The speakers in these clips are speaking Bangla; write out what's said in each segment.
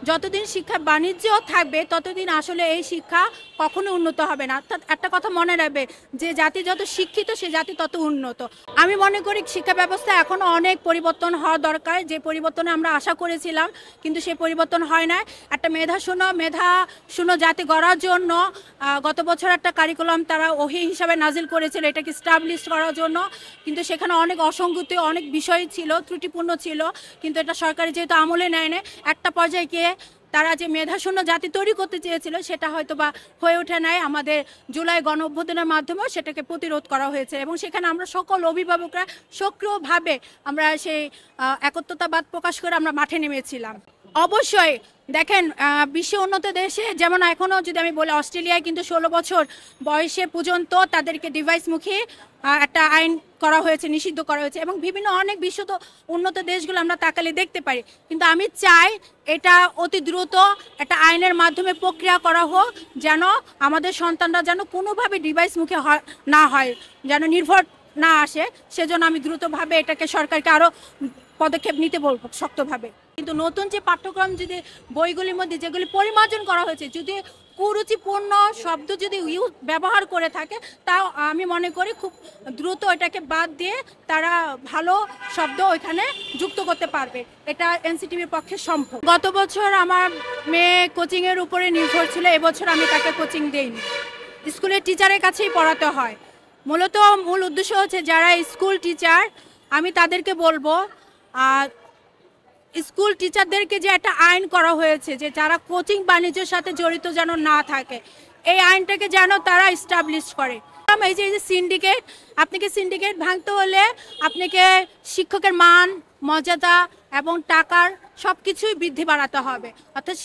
যতদিন শিক্ষা বাণিজ্য থাকবে ততদিন আসলে এই শিক্ষা কখনো উন্নত হবে না। অর্থাৎ একটা কথা মনে রাখবে যে জাতি যত শিক্ষিত সে জাতি তত উন্নত। আমি মনে করি শিক্ষা ব্যবস্থা এখনো অনেক পরিবর্তন হওয়া দরকার, যে পরিবর্তনে আমরা আশা করেছিলাম কিন্তু সেই পরিবর্তন হয় না। একটা মেধা শূন্য জাতি গড়ার জন্য গত বছর একটা কারিকুলাম তারা ওহি হিসাবে নাজিল করেছিল এটাকে স্টাবলিশ করার জন্য, কিন্তু সেখানে অনেক অসঙ্গতি অনেক বিষয় ছিল, ত্রুটিপূর্ণ ছিল, কিন্তু এটা সরকারি যেহেতু আমলে নেয় না, একটা পর্যায়ে গিয়ে তারা যে মেধাশূন্য জাতি তৈরি করতে চেয়েছিল সেটা হয়তো বা হয়ে ওঠে নাই। আমাদের জুলাই গণ অভ্যুত্থানের মাধ্যমেও সেটাকে প্রতিরোধ করা হয়েছে এবং সেখানে আমরা সকল অভিভাবকরা সক্রিয়ভাবে আমরা সেই একত্রতাবাদ প্রকাশ করে আমরা মাঠে নেমেছিলাম। অবশ্যই দেখেন বিশ্ব উন্নত দেশে যেমন এখনও যদি আমি বলি অস্ট্রেলিয়ায় কিন্তু 16 বছর বয়সে পর্যন্ত তাদেরকে ডিভাইসমুখী একটা আইন করা হয়েছে, নিষিদ্ধ করা হয়েছে এবং বিভিন্ন অনেক বিশ্ব তো উন্নত দেশগুলো আমরা তাকালে দেখতে পারি। কিন্তু আমি চাই এটা অতি দ্রুত একটা আইনের মাধ্যমে প্রক্রিয়া করা হোক, যেন আমাদের সন্তানরা যেন কোনোভাবে ডিভাইসমুখী না হয়, যেন নির্ভর না আসে। সেজন্য আমি দ্রুতভাবে এটাকে সরকারকে আরও পদক্ষেপ নিতে বলবো শক্তভাবে। কিন্তু নতুন যে পাঠ্যক্রম যদি বইগুলির মধ্যে যেগুলি পরিমার্জন করা হয়েছে, যদি কুরুচিপূর্ণ শব্দ যদি ব্যবহার করে থাকে তাও আমি মনে করি খুব দ্রুত এটাকে বাদ দিয়ে তারা ভালো শব্দ ওইখানে যুক্ত করতে পারবে। এটা এনসিটিভির পক্ষে সম্ভব। গত বছর আমার মেয়ে কোচিংয়ের উপরে নির্ভর ছিল, এবছর আমি তাকে কোচিং দেইনি, স্কুলের টিচারের কাছেই পড়াতে হয়। মূল উদ্দেশ্য হচ্ছে যারা স্কুল টিচার আমি তাদেরকে বলবো স্কুল টিচারদেরকে যে একটা আইন করা হয়েছে যে যারা কোচিং বাণিজ্যের সাথে জড়িত যেন না থাকে, এই আইনটাকে যেন তারা এস্টাবলিশ করে। এই যে সিন্ডিকেট, আপনাকে সিন্ডিকেট ভাঙতে হলে আপনাকে শিক্ষকের মান মর্যাদা এবং টাকার সব কিছুই বৃদ্ধি বাড়াতে হবে। অর্থাৎ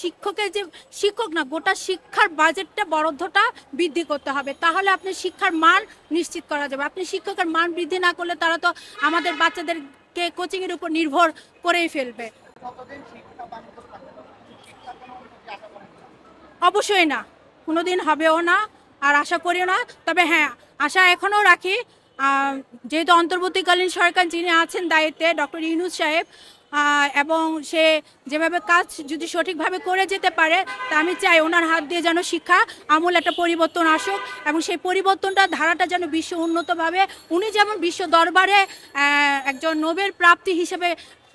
শিক্ষক না গোটা শিক্ষার বাজেটটা বরাদ্দটা বৃদ্ধি করতে হবে, তাহলে আপনি শিক্ষার মান নিশ্চিত করা যাবে। আপনি শিক্ষকের মান বৃদ্ধি না করলে তারা তো আমাদের বাচ্চাদেরকে কোচিংয়ের উপর নির্ভর করেই ফেলবে। অবশ্যই না, কোনোদিন হবেও না আর আশা করিও না। তবে হ্যাঁ, আশা এখনও রাখি, যেহেতু অন্তর্বর্তীকালীন সরকার যিনি আছেন দায়িত্বে ডক্টর ইউনূস সাহেব, এবং সে যেভাবে কাজ যদি সঠিকভাবে করে যেতে পারে তা আমি চাই ওনার হাত দিয়ে যেন শিক্ষা আমূল একটা পরিবর্তন আসুক এবং সেই পরিবর্তনটা ধারাটা যেন বিশ্ব উন্নতভাবে উনি যেমন বিশ্ব দরবারে একজন নোবেল প্রাপ্তি হিসেবে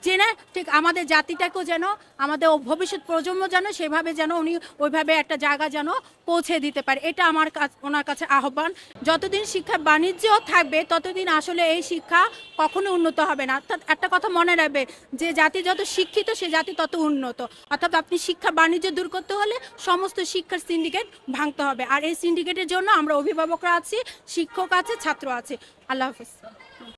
জেনে, ঠিক আমাদের জাতিটাকেও যেন আমাদের ভবিষ্যৎ প্রজন্ম যেন সেভাবে যেন উনি ওইভাবে একটা জায়গা যেন পৌঁছে দিতে পারে, এটা আমার ওনার কাছে আহ্বান। যতদিন শিক্ষা বাণিজ্য থাকবে ততদিন আসলে এই শিক্ষা কখনো উন্নত হবে না। অর্থাৎ একটা কথা মনে রাখবে যে জাতি যত শিক্ষিত সে জাতি তত উন্নত। অর্থাৎ আপনি শিক্ষা বাণিজ্য দূর করতে হলে সমস্ত শিক্ষার সিন্ডিকেট ভাঙতে হবে, আর এই সিন্ডিকেটের জন্য আমরা অভিভাবকরা আছি, শিক্ষক আছে, ছাত্র আছে। আল্লাহ হাফিজ।